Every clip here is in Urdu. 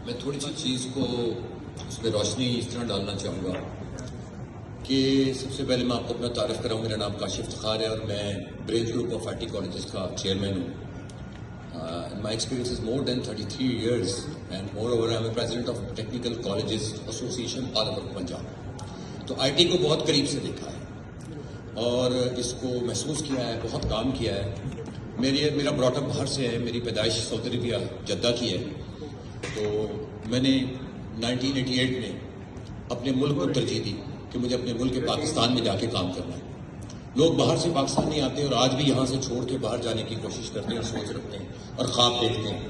میں تھوڑی سی چیز کو اس پہ روشنی اس طرح ڈالنا چاہوں گا کہ سب سے پہلے میں آپ کو اپنا تعارف کراؤں. میرا نام کاشف افتخار ہے اور میں branch group of I T colleges کا چیئرمین ہوں. My experience is more than 33 years and moreover I am president of technical colleges association all over Punjab. تو آئی ٹی کو بہت قریب سے دیکھا ہے اور اس کو محسوس کیا ہے, بہت کام کیا ہے. میرا براٹ اپ باہر سے ہے, میری پیدائش سعودی عربیہ جدہ کی ہے. تو میں نے 1988 میں اپنے ملک کو ترجیح دی کہ مجھے اپنے ملک پاکستان میں جا کے کام کرنا ہے. لوگ باہر سے پاکستان نہیں آتے اور آج بھی یہاں سے چھوڑ کے باہر جانے کی کوشش کرتے ہیں اور سوچ رکھتے ہیں اور خواب دیکھتے ہیں.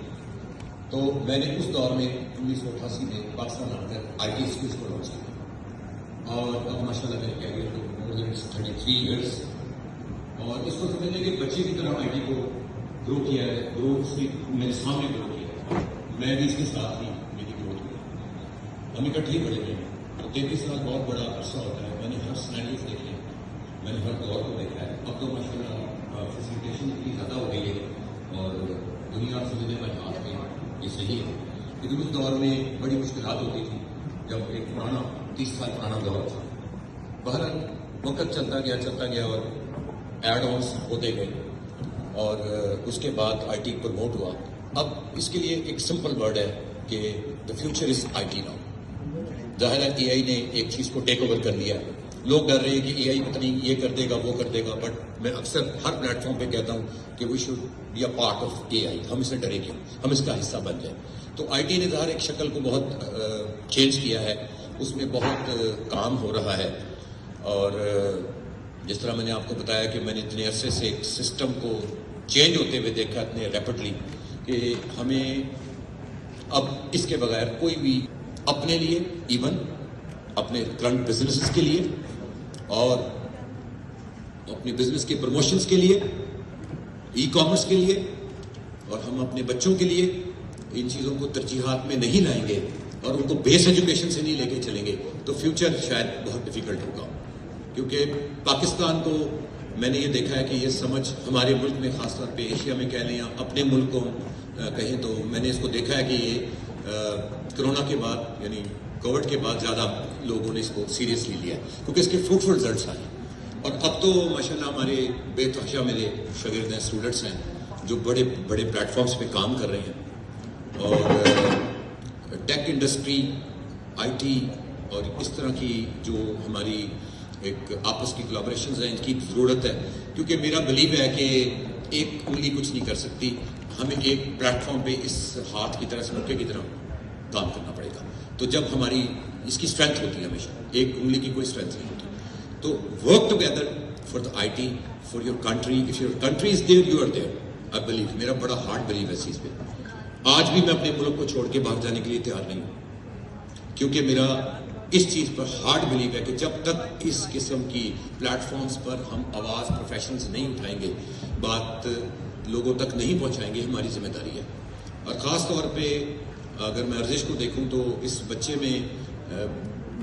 تو میں نے اس دور میں 1988 میں پاکستان آ کر آئی ٹی اسکولس کو لانچ کیا اور اب ماشاء اللہ میرے کیریئر کو مور دین 33 years اور اس کو سمجھنے کے بچے کی طرح آئی ٹی کو گرو کیا ہے. گرو اس کی میرے سامنے گرو کیا ہے, میں بھی اس کے ساتھ ہی میری گروتھ کی. ہم اکٹھے ہی بڑے ہیں. 33 سال بہت بڑا عرصہ ہوتا ہے. میں نے ہر سینریوز دیکھے, میں نے ہر دور کو دیکھا ہے. اب تو ماشاء اللہ فیسیلیٹیشن اتنی زیادہ ہو گئی ہے اور دنیا سمجھنے میں ہاتھ میں یہ صحیح ہے. لیکن اس دور میں بڑی مشکلات ہوتی تھی جب ایک پرانا 30 سال پرانا دور تھا. بہرحال وقت چلتا گیا اور ایڈ آنس ہوتے گئے اور اس کے بعد آئی ٹی پروموٹ ہوا. اب اس کے لیے ایک سمپل ورڈ ہے کہ the future is I T now. ظاہر ہے اے آئی نے ایک چیز کو ٹیک اوور کر لیا. لوگ ڈر رہے ہیں کہ اے آئی پتہ نہیں یہ کر دے گا وہ کر دے گا, بٹ میں اکثر ہر پلیٹ فارم پہ کہتا ہوں کہ we should be a part of A I. ہم اسے ڈرے کیوں, ہم اس کا حصہ بن جائیں. تو آئی ٹی نے ظاہر ایک شکل کو بہت چینج کیا ہے, اس میں بہت کام ہو رہا ہے. اور جس طرح میں نے آپ کو بتایا کہ میں نے اتنے عرصے سے ایک سسٹم کو چینج ہوتے ہوئے دیکھا اتنے ریپڈلی کہ ہمیں اب اس کے بغیر کوئی بھی اپنے لیے, ایون اپنے کرنٹ بزنسز کے لیے اور اپنے بزنس کے پروموشنز کے لیے, ای کامرس کے لیے اور ہم اپنے بچوں کے لیے ان چیزوں کو ترجیحات میں نہیں لائیں گے اور ان کو بیس ایجوکیشن سے نہیں لے کے چلیں گے تو فیوچر شاید بہت ڈیفیکلٹ ہوگا. کیونکہ پاکستان کو میں نے یہ دیکھا ہے کہ یہ سمجھ ہمارے ملک میں, خاص طور پہ ایشیا میں کہہ لیں یا اپنے ملک کو کہیں, تو میں نے اس کو دیکھا ہے کہ یہ کرونا کے بعد یعنی کووڈ کے بعد زیادہ لوگوں نے اس کو سیریسلی لیا ہے کیونکہ اس کے فروٹفل رزلٹس آئے. اور اب تو ماشاءاللہ ہمارے بے تحاشا میرے شاگرد ہیں, اسٹوڈنٹس ہیں جو بڑے بڑے پلیٹ فارمس پہ کام کر رہے ہیں. اور ٹیک انڈسٹری, آئی ٹی اور اس طرح کی جو ہماری ایک آپس کی کولابریشنز ہیں, ان کی ضرورت ہے. کیونکہ میرا بلیو ہے کہ ایک انگلی کچھ نہیں کر سکتی, ہمیں ایک پلیٹ فارم پہ اس ہاتھ کی طرح, اس موقع کی طرح کام کرنا پڑے گا. تو جب ہماری اس کی اسٹرینتھ ہوتی ہے, ہمیشہ ایک انگلی کی کوئی اسٹرینتھ نہیں ہوتی. تو work together for the I T, for your country. If your country is there you are there. I believe, میرا بڑا ہارڈ بلیو ہے اس چیز پہ. آج بھی میں اپنے ملک کو چھوڑ کے باہر جانے کے لیے تیار نہیں ہوں کیونکہ میرا اس چیز پر ہارڈ بلیو ہے کہ جب تک اس قسم کی پلیٹ فارمز پر ہم آواز پروفیشنلز نہیں اٹھائیں گے, بات لوگوں تک نہیں پہنچائیں گے, ہماری ذمہ داری ہے. اور خاص طور پہ اگر میں ارزش کو دیکھوں تو اس بچے میں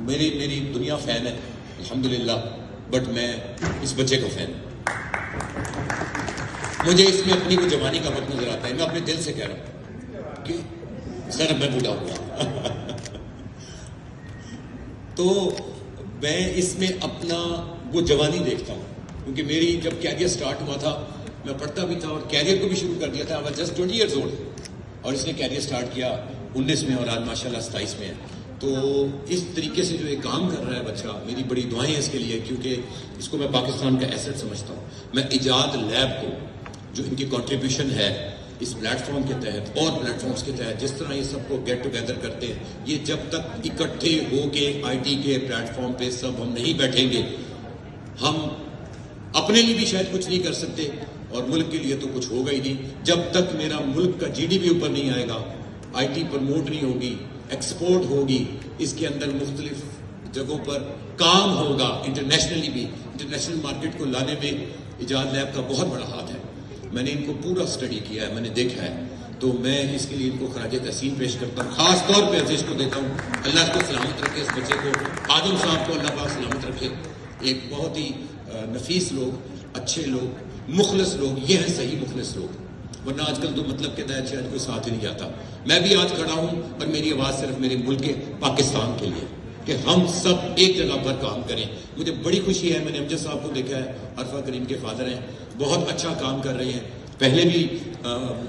میری دنیا فین ہے الحمدللہ, بٹ میں اس بچے کا فین ہوں. مجھے اس میں اپنی وہ جوانی کا وقت نظر آتا ہے. میں اپنے دل سے کہہ رہا ہوں کہ سر میں بوڑھا ہوا تو میں اس میں اپنا وہ جوانی دیکھتا ہوں. کیونکہ میری جب کیریئر سٹارٹ ہوا تھا میں پڑھتا بھی تھا اور کیریئر کو بھی شروع کر دیا تھا. I was just 20 years old اور اس نے کیریئر سٹارٹ کیا 19 میں اور آج ماشاءاللہ 27 میں ہے. تو اس طریقے سے جو یہ کام کر رہا ہے بچہ, میری بڑی دعائیں ہیں اس کے لیے کیونکہ اس کو میں پاکستان کا ایسٹ سمجھتا ہوں. میں ایجاد لیب کو جو ان کی کنٹریبیوشن ہے اس پلیٹ فارم کے تحت اور پلیٹ فارمز کے تحت, جس طرح یہ سب کو گیٹ ٹوگیدر کرتے ہیں, یہ جب تک اکٹھے ہو کے آئی ٹی کے پلیٹ فارم پہ سب ہم نہیں بیٹھیں گے, ہم اپنے لیے بھی شاید کچھ نہیں کر سکتے اور ملک کے لیے تو کچھ ہوگا ہی نہیں. جب تک میرا ملک کا جی ڈی پی اوپر نہیں آئے گا, آئی ٹی پروموٹ نہیں ہوگی, ایکسپورٹ ہوگی, اس کے اندر مختلف جگہوں پر کام ہوگا, انٹرنیشنلی بھی, انٹرنیشنل مارکیٹ کو لانے میں ایجاد لیب کا بہت بڑا ہاتھ ہے. میں نے ان کو پورا اسٹڈی کیا ہے, میں نے دیکھا ہے, تو میں اس کے لیے ان کو خراج تحسین پیش کرتا ہوں. خاص طور پہ ارزش کو دیتا ہوں, اللہ اس کو سلامت رکھے, اس بچے کو, آدم صاحب کو اللہ پاک سلامت رکھے. ایک بہت ہی نفیس لوگ, اچھے لوگ, مخلص لوگ, یہ ہیں صحیح مخلص لوگ. ورنہ آج کل تو مطلب کہتا ہے شاید کوئی ساتھ ہی نہیں جاتا. میں بھی آج کھڑا ہوں اور میری آواز صرف میرے ملک کے پاکستان کے لیے کہ ہم سب ایک جگہ پر کام کریں. مجھے بڑی خوشی ہے, میں نے امجد صاحب کو دیکھا ہے, عرفہ کریم کے فادر ہیں, بہت اچھا کام کر رہے ہیں. پہلے بھی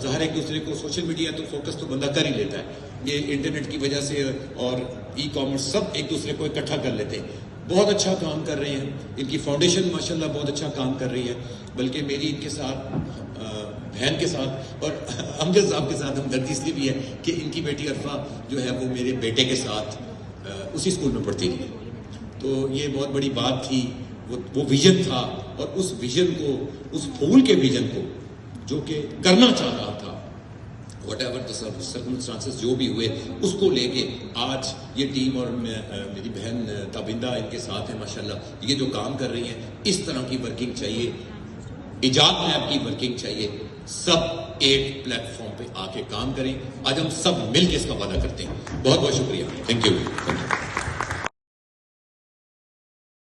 ظاہر ایک دوسرے کو سوشل میڈیا تو فوکس تو بندہ کر ہی لیتا ہے, یہ انٹرنیٹ کی وجہ سے اور ای کامرس سب ایک دوسرے کو اکٹھا کر لیتے ہیں. بہت اچھا کام کر رہے ہیں, ان کی فاؤنڈیشن ماشاءاللہ بہت اچھا کام کر رہی ہے. بلکہ میری ان کے ساتھ بہن کے ساتھ اور امجد صاحب کے ساتھ ہمدردی اس لیے بھی ہے کہ ان کی بیٹی عرفہ جو ہے وہ میرے بیٹے کے ساتھ اسی اسکول میں پڑھتی تھی. تو یہ بہت بڑی بات تھی, وہ ویژن تھا, اور اس ویژن کو, اس پھول کے ویژن کو جو کہ کرنا چاہ رہا تھا, واٹ ایور سرکمسٹانسز جو بھی ہوئے, اس کو لے کے آج یہ ٹیم اور میری بہن تابندہ ان کے ساتھ ہیں ماشاءاللہ. یہ جو کام کر رہی ہیں, اس طرح کی ورکنگ چاہیے, ایجاد لیب کی ورکنگ چاہیے. سب ایک پلیٹ فارم پہ آ کے کام کریں. آج ہم سب مل کے اس کا وعدہ کرتے ہیں. بہت بہت شکریہ. Thank you.